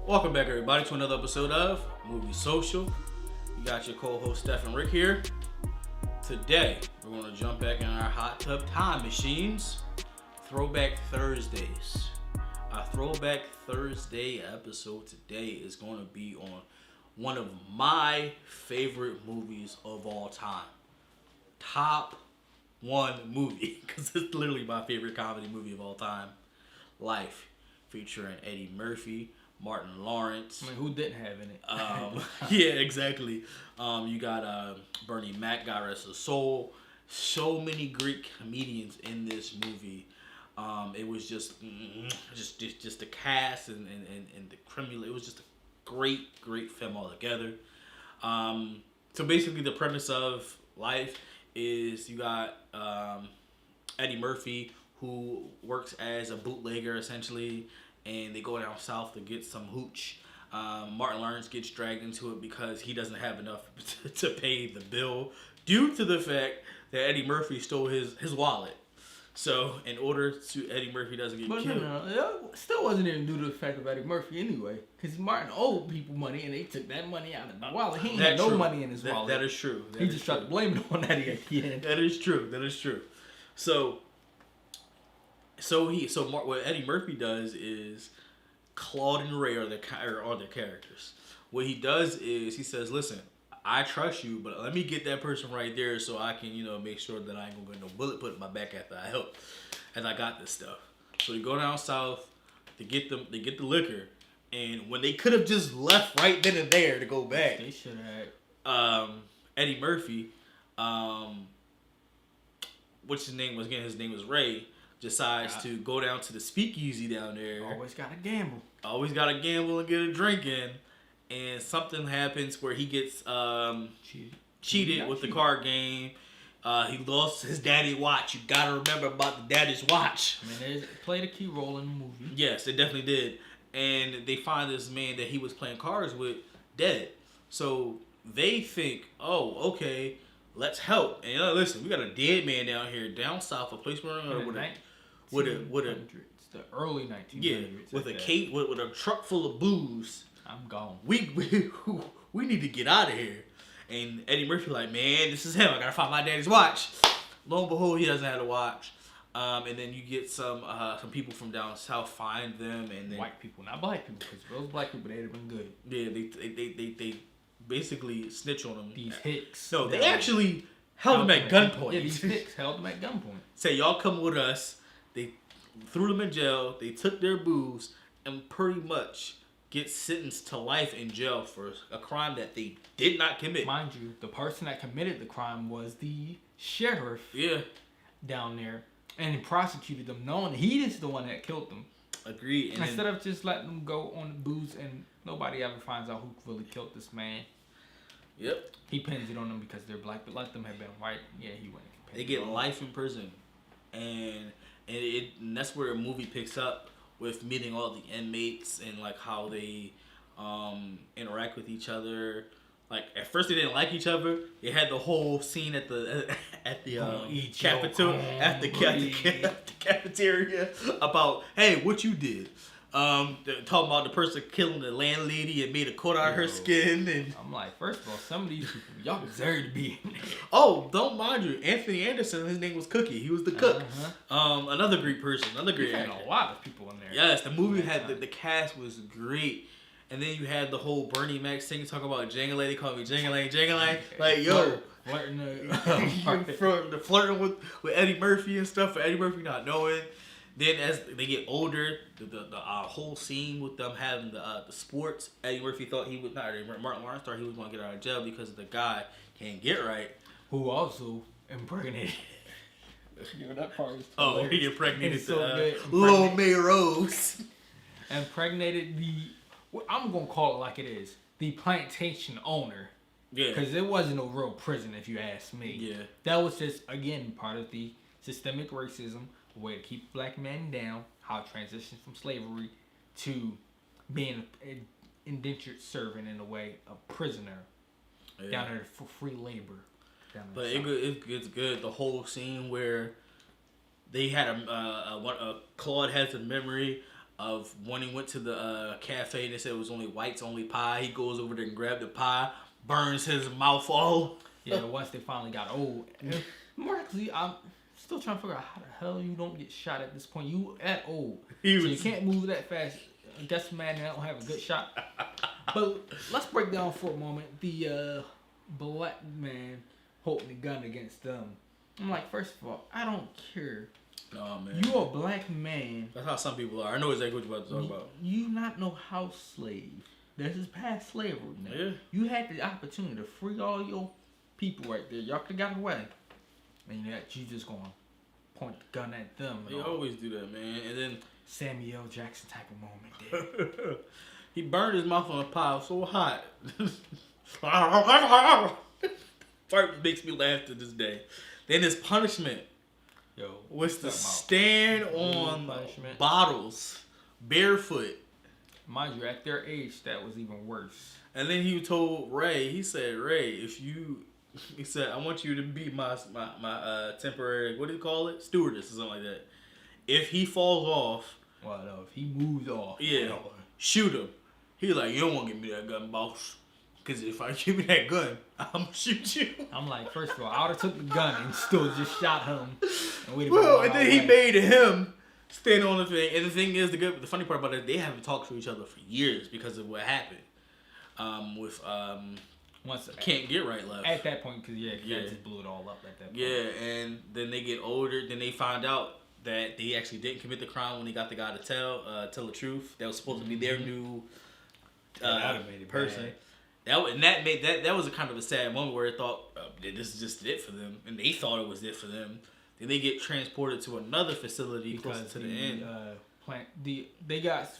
Welcome back, everybody, to another episode of Movie Social. You got your co-host Steph and Rick here. Today, we're going to jump back in our hot tub time machines. Throwback Thursdays. Our Throwback Thursday episode today is going to be on one of my favorite movies of all time. Top one movie, because it's literally my favorite comedy movie of all time. Life, featuring Eddie Murphy, Martin Lawrence. I mean, who didn't have in it? Yeah, exactly. You got Bernie Mac, God rest his soul. So many great comedians in this movie. It was just the cast and the criminal. It was just a great film altogether. So basically, the premise of Life is you got Eddie Murphy, who works as a bootlegger essentially, and they go down south to get some hooch. Martin Lawrence gets dragged into it because he doesn't have enough to pay the bill due to the fact that Eddie Murphy stole his wallet. So in order to Eddie Murphy doesn't get killed. No, it still wasn't even due to the fact of Eddie Murphy anyway. Because Martin owed people money and they took that money out of the wallet. He ain't had no money in his wallet. That is true. He just tried to blame it on Eddie at the end. That is true. So what Eddie Murphy does is Claude and Ray are their characters. What he does is he says, "Listen, I trust you, but let me get that person right there so I can, make sure that I ain't gonna get no bullet put in my back after I help, as I got this stuff." So they go down south to get the liquor, and when they could have just left right then and there to go back, they should have. Eddie Murphy, what's his name was again? His name was Ray. Decides to go down to the speakeasy down there. Always gotta gamble And get a drink in. And something happens where he gets cheated with the card game. He lost his daddy's watch. You gotta remember about the daddy's watch. I mean, it played a key role in the movie. Yes, it definitely did. And they find this man that he was playing cards with dead. So they think, oh, okay, let's help. And listen, we got a dead man down here, down south, a place where with a it's the early 1900s. Yeah, with a truck full of booze. I'm gone. We need to get out of here. And Eddie Murphy like, man, this is him. I gotta find my daddy's watch. Lo and behold, he doesn't have a watch. And then you get some people from down south find them, and then white people, not black people, because those black people they'd have been good. Yeah, they basically snitch on them. These hicks. No, they actually held them at gunpoint. Yeah, these hicks held them at gunpoint. Say, y'all come with us. They threw them in jail. They took their booze and pretty much get sentenced to life in jail for a crime that they did not commit. Mind you, the person that committed the crime was the sheriff. Yeah. Down there, and he prosecuted them, knowing he is the one that killed them. Agreed. And instead of just letting them go on the booze and nobody ever finds out who really killed this man. Yep. He pins it on them because they're black, but let them have been white. Yeah, he wouldn't. They get life in prison, and that's where a movie picks up with meeting all the inmates and like how they interact with each other. Like at first they didn't like each other. They had the whole scene at the cafeteria about, hey, what you did. Talking about the person killing the landlady and made a coat out of her skin, and I'm like, first of all, some of these people, y'all deserve to be in there. Oh, don't mind you, Anthony Anderson. His name was Cookie. He was the cook. Another great person, another great actor. Had a lot of people in there. Yes, the movie had the cast was great, and then you had the whole Bernie Mac singing, talking about Jangalay. They call me Jangalay. Like yo, flirting with Eddie Murphy and stuff. For Eddie Murphy not knowing. Then as they get older, the whole scene with them having the sports, Eddie Murphy thought Martin Lawrence thought he was going to get out of jail because the guy can't get right. Who also impregnated. That part is hilarious. He impregnated Lil May Rose. Impregnated I'm going to call it like it is, the plantation owner. Yeah. Because it wasn't a real prison if you ask me. Yeah. That was just, again, part of the systemic racism. Way to keep black men down, how it transitions from slavery to being an indentured servant, in a way, a prisoner down there for free labor. But it's good. The whole scene where they had Claude has a memory of when he went to the cafe and they said it was only whites, only pie. He goes over there and grabs the pie, burns his mouth all. Yeah, once they finally got old. And more actually, I'm still trying to figure out how the hell you don't get shot at this point. You at old. So you can't move that fast. I guess man, I don't have a good shot. But let's break down for a moment the black man holding the gun against them. I'm like, first of all, I don't care. No, man. You a black man. That's how some people are. I know exactly what you're about to talk about. You not no house slave. This is past slavery now. Yeah. You had the opportunity to free all your people right there. Y'all could have got away. And that you just gonna point the gun at them. They always do that, man. And then Samuel Jackson type of moment there. he burned his mouth on a pile so hot. Part makes me laugh to this day. Then his punishment was to stand on bottles barefoot. Mind you, at their age, that was even worse. And then he told Ray, he said, Ray, he said, I want you to be my temporary, what do you call it? Stewardess or something like that. If he falls off. Well, no, if he moves off. Yeah. Shoot him. He like, you don't want to give me that gun, boss. Because if I give you that gun, I'm going to shoot you. I'm like, first of all, I would have took the gun and still just shot him. And then he made him stand on the thing. And the thing is, the funny part about it, they haven't talked to each other for years because of what happened. Once Can't Get Right left. At that point, because just blew it all up at that point. Yeah, and then they get older. Then they find out that they actually didn't commit the crime when they got the guy to tell the truth. That was supposed to be their new person. That was a kind of a sad moment where they thought this is just it for them, and they thought it was it for them. Then they get transported to another facility closer to the end. They got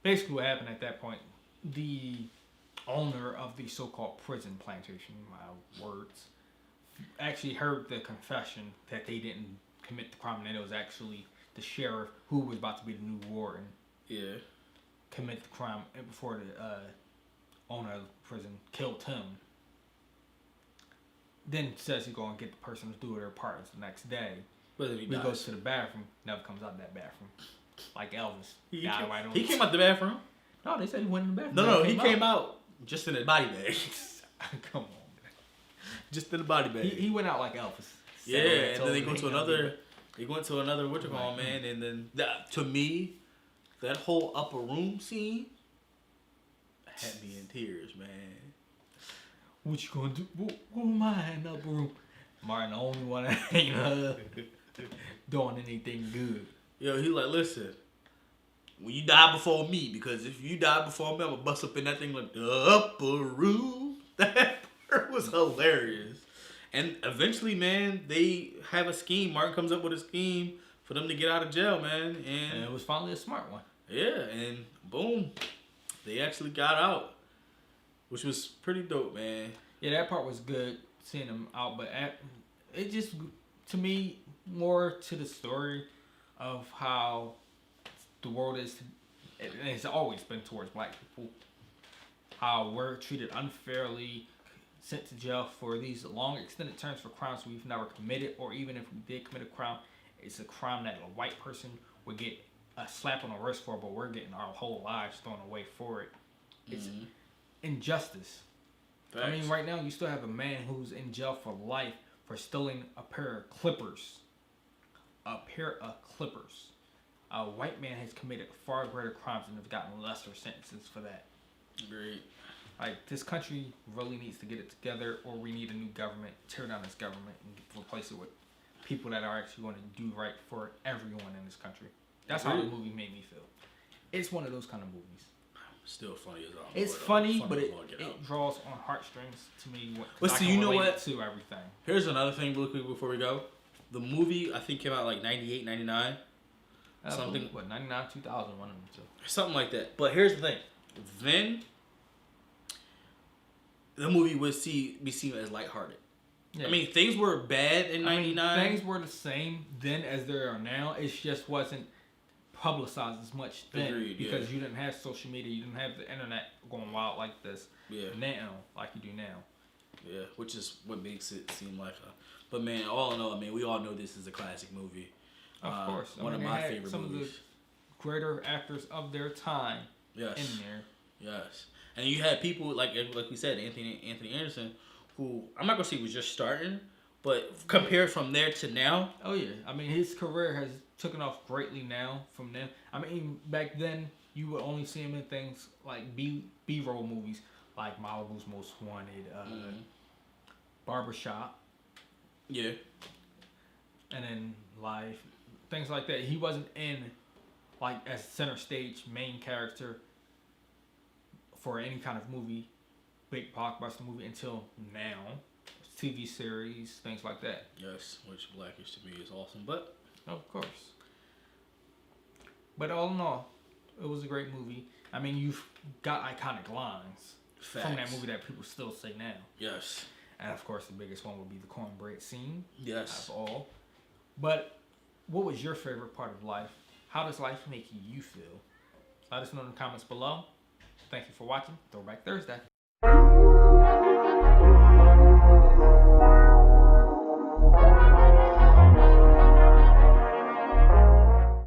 basically what happened at that point. The owner of the so-called prison plantation, my words, actually heard the confession that they didn't commit the crime, and that it was actually the sheriff who was about to be the new warden. Yeah. Commit the crime before the owner of the prison killed him. Then says he's going to get the person to do their parts the next day. But he goes to the bathroom, never comes out of that bathroom. Like Elvis. He came out the bathroom? No, they said he went in the bathroom. No, he came out just in a body bag. Come on, man. Just in a body bag. He went out like Elvis. Yeah, and then they go to another. They went to another man, and then to me, that whole upper room scene had me in tears, man. What you gonna do? What am I in the upper room? Martin, the only one that ain't doing anything good. Yo, he like, listen, when you die before me, because if you die before me, I'm gonna bust up in that thing like the upper room. That part was hilarious. And eventually, man, they have a scheme. Martin comes up with a scheme for them to get out of jail, man. And it was finally a smart one. Yeah, and boom, they actually got out, which was pretty dope, man. Yeah, that part was good, seeing them out. But it just, to me, more to the story of how the world is, and it's always been towards black people, how we're treated unfairly, sent to jail for these long extended terms for crimes we've never committed, or even if we did commit a crime, it's a crime that a white person would get a slap on the wrist for, but we're getting our whole lives thrown away for it. It's injustice. Facts. I mean, right now you still have a man who's in jail for life for stealing a pair of clippers. A pair of clippers. A white man has committed far greater crimes and have gotten lesser sentences for that. Great. Like, this country really needs to get it together, or we need a new government, tear down this government, and replace it with people that are actually going to do right for everyone in this country. That's how the movie made me feel. It's one of those kind of movies. Still funny as all. It's funny, but it draws on heartstrings to me. But see, you know what? To everything. Here's another thing real quick before we go. The movie, I think, came out like 98, 99. Something. What, 99, 2000, one of them two. Something like that. But here's the thing. Then, the movie would be seen as lighthearted. Yeah. I mean, things were bad in 99. Things were the same then as they are now. It just wasn't publicized as much then because you didn't have social media, you didn't have the internet going wild like this. Yeah. Now, like you do now. Yeah, which is what makes it seem like a. But man, all in all, I mean, we all know this is a classic movie. Of course, one of my favorite some movies. Of the greater actors of their time Yes. in there. Yes. And you had people like we said, Anthony Anderson, who I'm not gonna say was just starting, but compared from there to now. Oh yeah, I mean his career has taken off greatly now from them. I mean back then you would only see him in things like B-roll movies like Malibu's Most Wanted, Barbershop. Yeah. And then Life, things like that. He wasn't in like as center stage main character for any kind of movie, big blockbuster movie until now. TV series, things like that. Yes, which Blackish to me is awesome, but of course. But all in all, it was a great movie. I mean, you've got iconic lines from that movie that people still say now. Yes. And of course, the biggest one would be the cornbread scene. Yes. Of all. But what was your favorite part of Life? How does Life make you feel? Let us know in the comments below. Thank you for watching Throwback Thursday.